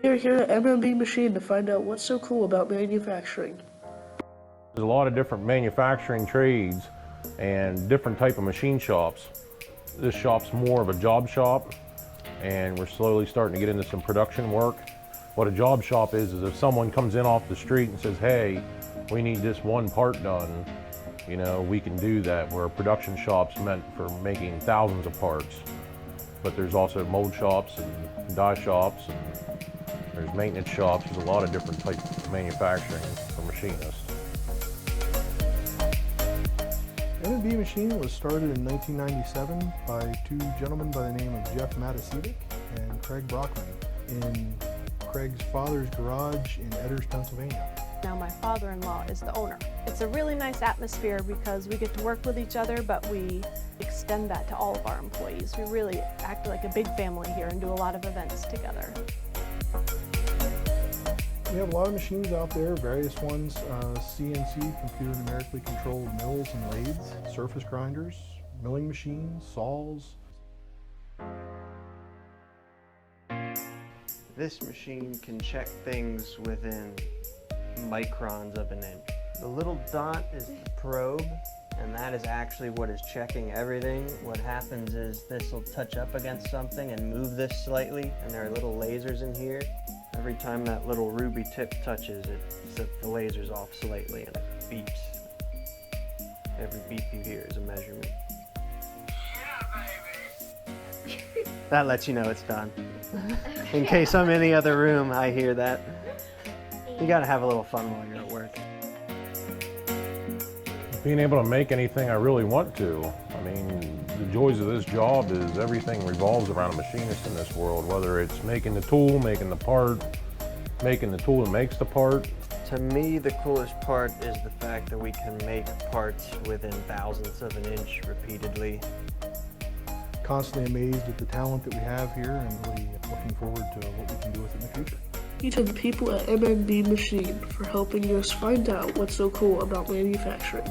We are here at M&B Machine to find out what's so cool about manufacturing. There's a lot of different manufacturing trades and different type of machine shops. This shop's more of a job shop, and we're slowly starting to get into some production work. What a job shop is if someone comes in off the street and says, hey, we need this one part done, you know, we can do that. Where a production shop's meant for making thousands of parts. But there's also mold shops and die shops, and there's maintenance shops. There's a lot of different types of manufacturing for machinists. M&B Machine was started in 1997 by two gentlemen by the name of Jeff Matasevic and Craig Brockman in Craig's father's garage in Edders, Pennsylvania. Now my father-in-law is the owner. It's a really nice atmosphere because we get to work with each other, but we extend that to all of our employees. We really act like a big family here and do a lot of events together. We have a lot of machines out there, various ones, CNC, computer numerically controlled mills and lathes, surface grinders, milling machines, saws. This machine can check things within microns of an inch. The little dot is the probe, and that is actually what is checking everything. What happens is this will touch up against something and move this slightly, and there are little lasers in here. Every time that little ruby tip touches, it sets the lasers off slightly and it beeps. Every beep you hear is a measurement. That lets you know it's done. In case I'm in the other room, I hear that. You gotta have a little fun while you're at work. Being able to make anything I really want to. I mean, the joys of this job is everything revolves around a machinist in this world, whether it's making the tool, making the part, making the tool that makes the part. To me, the coolest part is the fact that we can make parts within thousandths of an inch repeatedly. Constantly amazed at the talent that we have here and really looking forward to what we can do with it in the future. Thank you to the people at M&B Machine for helping us find out what's so cool about manufacturing.